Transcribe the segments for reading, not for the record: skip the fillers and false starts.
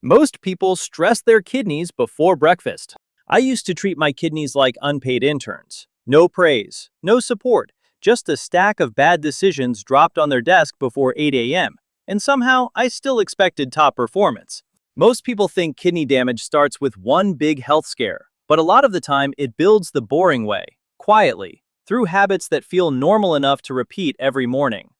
Most people stress their kidneys before breakfast. I used to treat my kidneys like unpaid interns. No praise, no support, just a stack of bad decisions dropped on their desk before 8 a.m. And somehow, I still expected top performance. Most people think kidney damage starts with one big health scare, but a lot of the time it builds the boring way, quietly, through habits that feel normal enough to repeat every morning.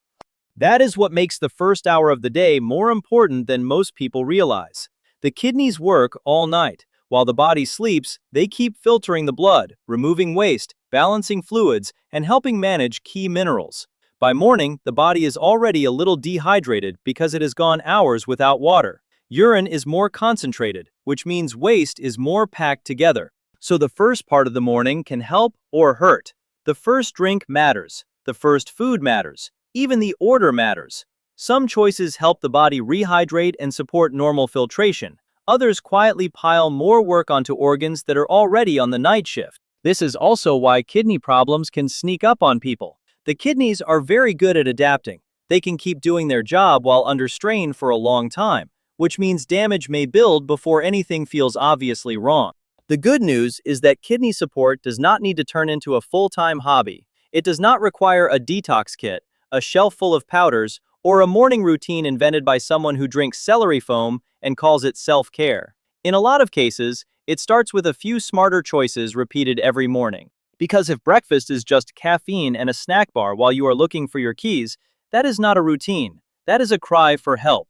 That is what makes the first hour of the day more important than most people realize. The kidneys work all night. While the body sleeps, they keep filtering the blood, removing waste, balancing fluids, and helping manage key minerals. By morning, the body is already a little dehydrated because it has gone hours without water. Urine is more concentrated, which means waste is more packed together. So the first part of the morning can help or hurt. The first drink matters. The first food matters. Even the order matters. Some choices help the body rehydrate and support normal filtration. Others quietly pile more work onto organs that are already on the night shift. This is also why kidney problems can sneak up on people. The kidneys are very good at adapting. They can keep doing their job while under strain for a long time, which means damage may build before anything feels obviously wrong. The good news is that kidney support does not need to turn into a full-time hobby. It does not require a detox kit, a shelf full of powders, or a morning routine invented by someone who drinks celery foam and calls it self-care. In a lot of cases, it starts with a few smarter choices repeated every morning. Because if breakfast is just caffeine and a snack bar while you are looking for your keys, that is not a routine. That is a cry for help.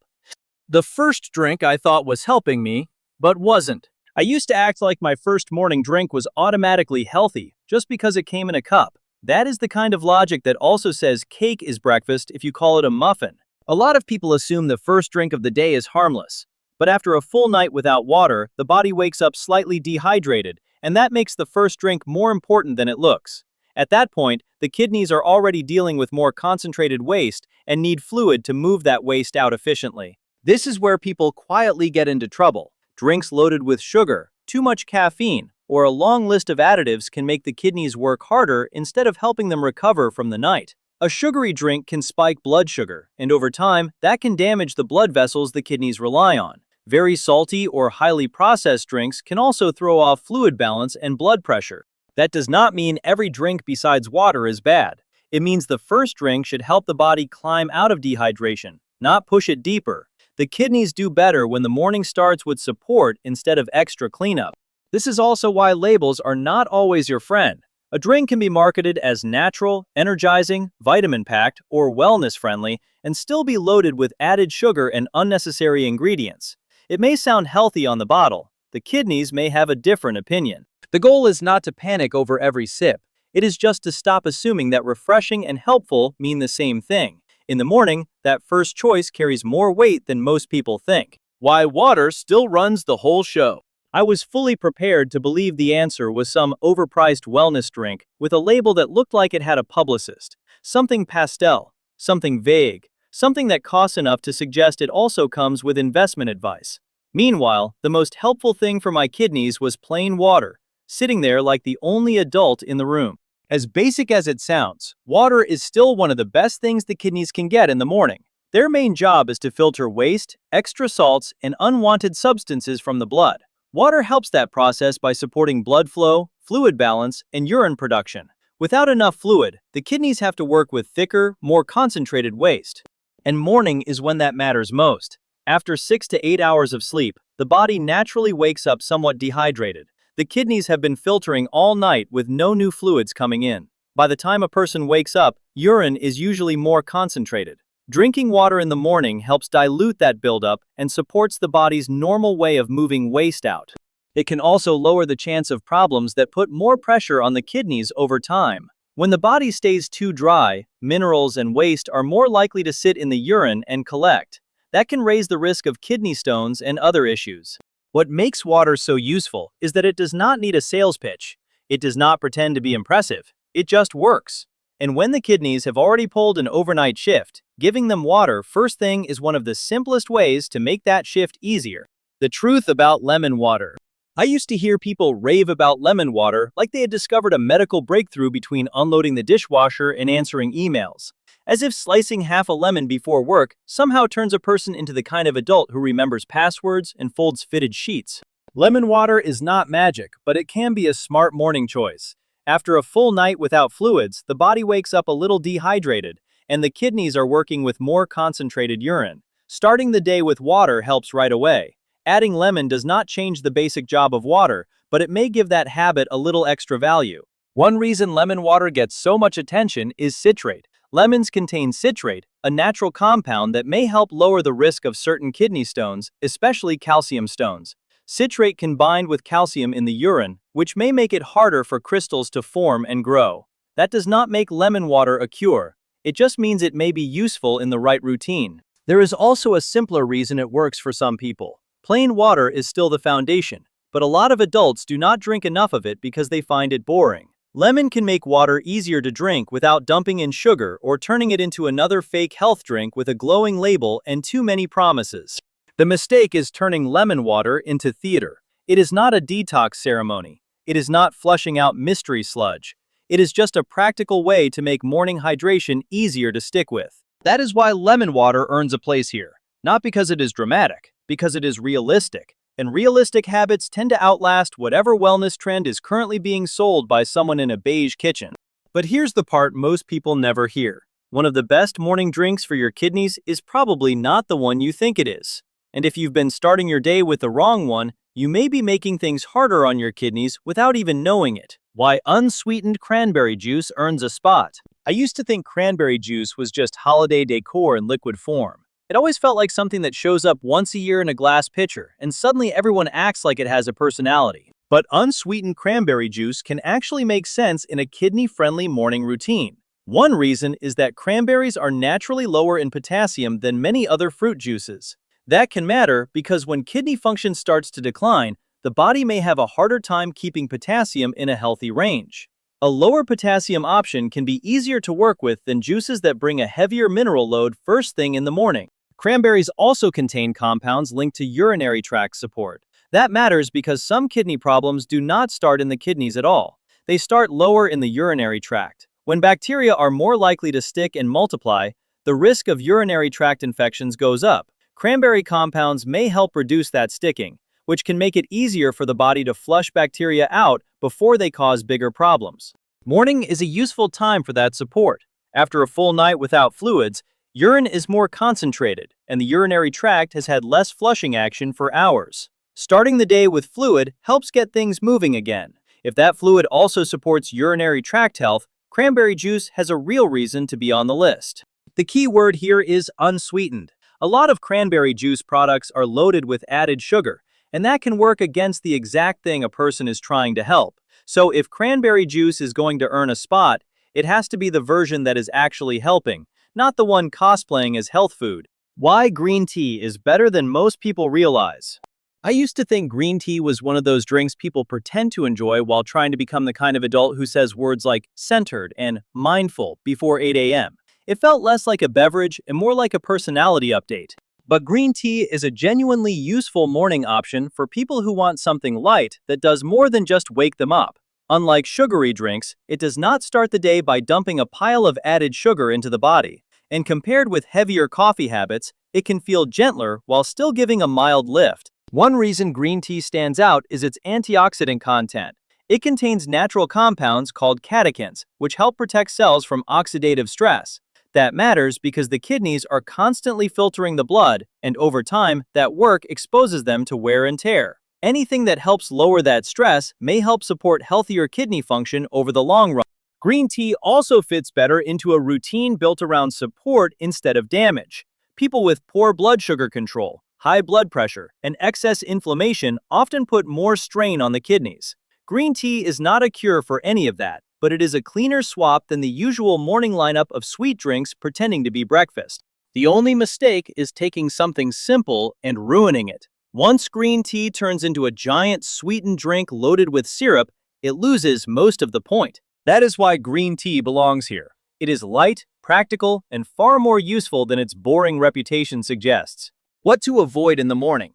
The first drink I thought was helping me, but wasn't. I used to act like my first morning drink was automatically healthy just because it came in a cup. That is the kind of logic that also says cake is breakfast if you call it a muffin. A lot of people assume the first drink of the day is harmless. But after a full night without water, the body wakes up slightly dehydrated, and that makes the first drink more important than it looks. At that point, the kidneys are already dealing with more concentrated waste and need fluid to move that waste out efficiently. This is where people quietly get into trouble. Drinks loaded with sugar, too much caffeine, or a long list of additives can make the kidneys work harder instead of helping them recover from the night. A sugary drink can spike blood sugar, and over time, that can damage the blood vessels the kidneys rely on. Very salty or highly processed drinks can also throw off fluid balance and blood pressure. That does not mean every drink besides water is bad. It means the first drink should help the body climb out of dehydration, not push it deeper. The kidneys do better when the morning starts with support instead of extra cleanup. This is also why labels are not always your friend. A drink can be marketed as natural, energizing, vitamin-packed, or wellness-friendly, and still be loaded with added sugar and unnecessary ingredients. It may sound healthy on the bottle. The kidneys may have a different opinion. The goal is not to panic over every sip. It is just to stop assuming that refreshing and helpful mean the same thing. In the morning, that first choice carries more weight than most people think. Why water still runs the whole show. I was fully prepared to believe the answer was some overpriced wellness drink with a label that looked like it had a publicist. Something pastel, something vague, something that costs enough to suggest it also comes with investment advice. Meanwhile, the most helpful thing for my kidneys was plain water, sitting there like the only adult in the room. As basic as it sounds, water is still one of the best things the kidneys can get in the morning. Their main job is to filter waste, extra salts, and unwanted substances from the blood. Water helps that process by supporting blood flow, fluid balance, and urine production. Without enough fluid, the kidneys have to work with thicker, more concentrated waste. And morning is when that matters most. After 6 to 8 hours of sleep, the body naturally wakes up somewhat dehydrated. The kidneys have been filtering all night with no new fluids coming in. By the time a person wakes up, urine is usually more concentrated. Drinking water in the morning helps dilute that buildup and supports the body's normal way of moving waste out. It can also lower the chance of problems that put more pressure on the kidneys over time. When the body stays too dry, minerals and waste are more likely to sit in the urine and collect. That can raise the risk of kidney stones and other issues. What makes water so useful is that it does not need a sales pitch. It does not pretend to be impressive. It just works. And when the kidneys have already pulled an overnight shift, giving them water first thing is one of the simplest ways to make that shift easier. The truth about lemon water. I used to hear people rave about lemon water like they had discovered a medical breakthrough between unloading the dishwasher and answering emails. As if slicing half a lemon before work somehow turns a person into the kind of adult who remembers passwords and folds fitted sheets. Lemon water is not magic, but it can be a smart morning choice. After a full night without fluids, the body wakes up a little dehydrated, and the kidneys are working with more concentrated urine. Starting the day with water helps right away. Adding lemon does not change the basic job of water, but it may give that habit a little extra value. One reason lemon water gets so much attention is citrate. Lemons contain citrate, a natural compound that may help lower the risk of certain kidney stones, especially calcium stones. Citrate can bind with calcium in the urine, which may make it harder for crystals to form and grow. That does not make lemon water a cure. It just means it may be useful in the right routine. There is also a simpler reason it works for some people. Plain water is still the foundation, but a lot of adults do not drink enough of it because they find it boring. Lemon can make water easier to drink without dumping in sugar or turning it into another fake health drink with a glowing label and too many promises. The mistake is turning lemon water into theater. It is not a detox ceremony. It is not flushing out mystery sludge. It is just a practical way to make morning hydration easier to stick with. That is why lemon water earns a place here. Not because it is dramatic, because it is realistic. And realistic habits tend to outlast whatever wellness trend is currently being sold by someone in a beige kitchen. But here's the part most people never hear. One of the best morning drinks for your kidneys is probably not the one you think it is. And if you've been starting your day with the wrong one, you may be making things harder on your kidneys without even knowing it. Why unsweetened cranberry juice earns a spot. I used to think cranberry juice was just holiday decor in liquid form. It always felt like something that shows up once a year in a glass pitcher, and suddenly everyone acts like it has a personality. But unsweetened cranberry juice can actually make sense in a kidney-friendly morning routine. One reason is that cranberries are naturally lower in potassium than many other fruit juices. That can matter because when kidney function starts to decline, the body may have a harder time keeping potassium in a healthy range. A lower potassium option can be easier to work with than juices that bring a heavier mineral load first thing in the morning. Cranberries also contain compounds linked to urinary tract support. That matters because some kidney problems do not start in the kidneys at all. They start lower in the urinary tract. When bacteria are more likely to stick and multiply, the risk of urinary tract infections goes up. Cranberry compounds may help reduce that sticking, which can make it easier for the body to flush bacteria out before they cause bigger problems. Morning is a useful time for that support. After a full night without fluids, urine is more concentrated, and the urinary tract has had less flushing action for hours. Starting the day with fluid helps get things moving again. If that fluid also supports urinary tract health, cranberry juice has a real reason to be on the list. The key word here is unsweetened. A lot of cranberry juice products are loaded with added sugar, and that can work against the exact thing a person is trying to help. So if cranberry juice is going to earn a spot, it has to be the version that is actually helping, not the one cosplaying as health food. Why green tea is better than most people realize. I used to think green tea was one of those drinks people pretend to enjoy while trying to become the kind of adult who says words like centered and mindful before 8 a.m. It felt less like a beverage and more like a personality update. But green tea is a genuinely useful morning option for people who want something light that does more than just wake them up. Unlike sugary drinks, it does not start the day by dumping a pile of added sugar into the body. And compared with heavier coffee habits, it can feel gentler while still giving a mild lift. One reason green tea stands out is its antioxidant content. It contains natural compounds called catechins, which help protect cells from oxidative stress. That matters because the kidneys are constantly filtering the blood, and over time, that work exposes them to wear and tear. Anything that helps lower that stress may help support healthier kidney function over the long run. Green tea also fits better into a routine built around support instead of damage. People with poor blood sugar control, high blood pressure, and excess inflammation often put more strain on the kidneys. Green tea is not a cure for any of that, but it is a cleaner swap than the usual morning lineup of sweet drinks pretending to be breakfast. The only mistake is taking something simple and ruining it. Once green tea turns into a giant sweetened drink loaded with syrup, it loses most of the point. That is why green tea belongs here. It is light, practical, and far more useful than its boring reputation suggests. What to avoid in the morning?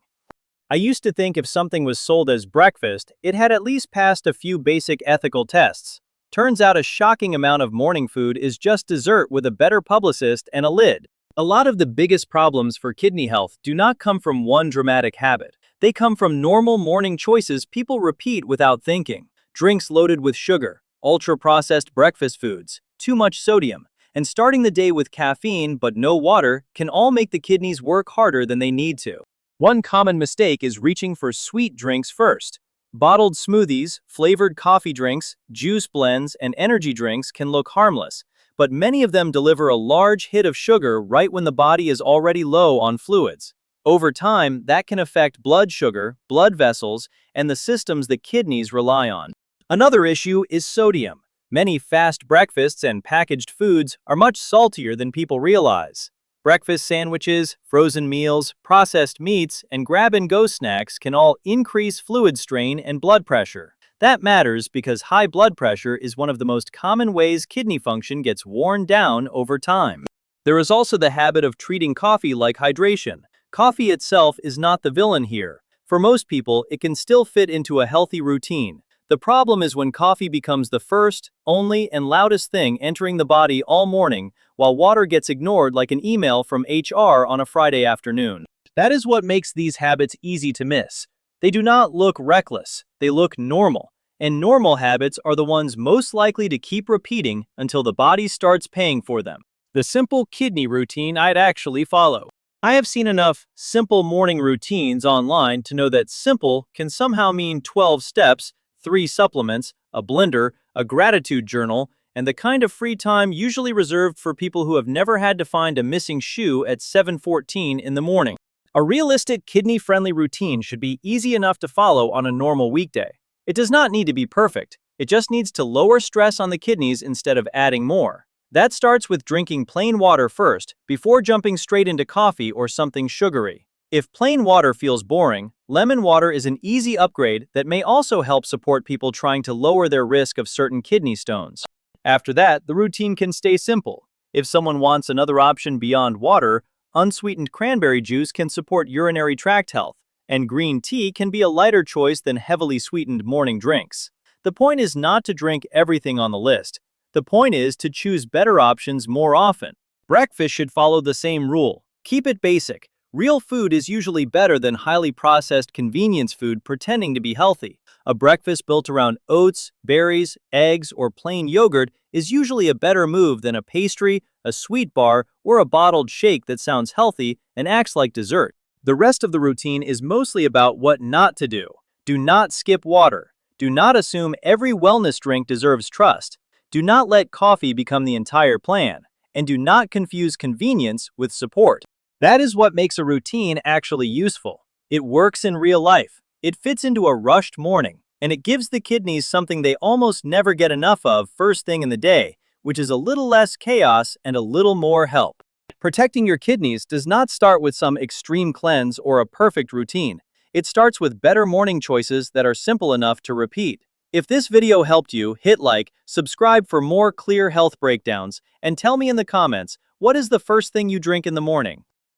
I used to think if something was sold as breakfast, it had at least passed a few basic ethical tests. Turns out a shocking amount of morning food is just dessert with a better publicist and a lid. A lot of the biggest problems for kidney health do not come from one dramatic habit. They come from normal morning choices people repeat without thinking. Drinks loaded with sugar, ultra-processed breakfast foods, too much sodium, and starting the day with caffeine but no water can all make the kidneys work harder than they need to. One common mistake is reaching for sweet drinks first. Bottled smoothies, flavored coffee drinks, juice blends, and energy drinks can look harmless, but many of them deliver a large hit of sugar right when the body is already low on fluids. Over time, that can affect blood sugar, blood vessels, and the systems that kidneys rely on. Another issue is sodium. Many fast breakfasts and packaged foods are much saltier than people realize. Breakfast sandwiches, frozen meals, processed meats, and grab-and-go snacks can all increase fluid strain and blood pressure. That matters because high blood pressure is one of the most common ways kidney function gets worn down over time. There is also the habit of treating coffee like hydration. Coffee itself is not the villain here. For most people, it can still fit into a healthy routine. The problem is when coffee becomes the first, only, and loudest thing entering the body all morning, while water gets ignored like an email from HR on a Friday afternoon. That is what makes these habits easy to miss. They do not look reckless, they look normal. And normal habits are the ones most likely to keep repeating until the body starts paying for them. The simple kidney routine I'd actually follow. I have seen enough simple morning routines online to know that simple can somehow mean 12 steps, 3 supplements, a blender, a gratitude journal, and the kind of free time usually reserved for people who have never had to find a missing shoe at 7:14 in the morning. A realistic kidney-friendly routine should be easy enough to follow on a normal weekday. It does not need to be perfect. It just needs to lower stress on the kidneys instead of adding more. That starts with drinking plain water first, before jumping straight into coffee or something sugary. If plain water feels boring, lemon water is an easy upgrade that may also help support people trying to lower their risk of certain kidney stones. After that, the routine can stay simple. If someone wants another option beyond water, unsweetened cranberry juice can support urinary tract health, and green tea can be a lighter choice than heavily sweetened morning drinks. The point is not to drink everything on the list. The point is to choose better options more often. Breakfast should follow the same rule. Keep it basic. Real food is usually better than highly processed convenience food pretending to be healthy. A breakfast built around oats, berries, eggs, or plain yogurt is usually a better move than a pastry, a sweet bar, or a bottled shake that sounds healthy and acts like dessert. The rest of the routine is mostly about what not to do. Do not skip water. Do not assume every wellness drink deserves trust. Do not let coffee become the entire plan. And do not confuse convenience with support. That is what makes a routine actually useful. It works in real life. It fits into a rushed morning, and it gives the kidneys something they almost never get enough of first thing in the day, which is a little less chaos and a little more help. Protecting your kidneys does not start with some extreme cleanse or a perfect routine. It starts with better morning choices that are simple enough to repeat. If this video helped you, hit like, subscribe for more clear health breakdowns, and tell me in the comments, what is the first thing you drink in the morning?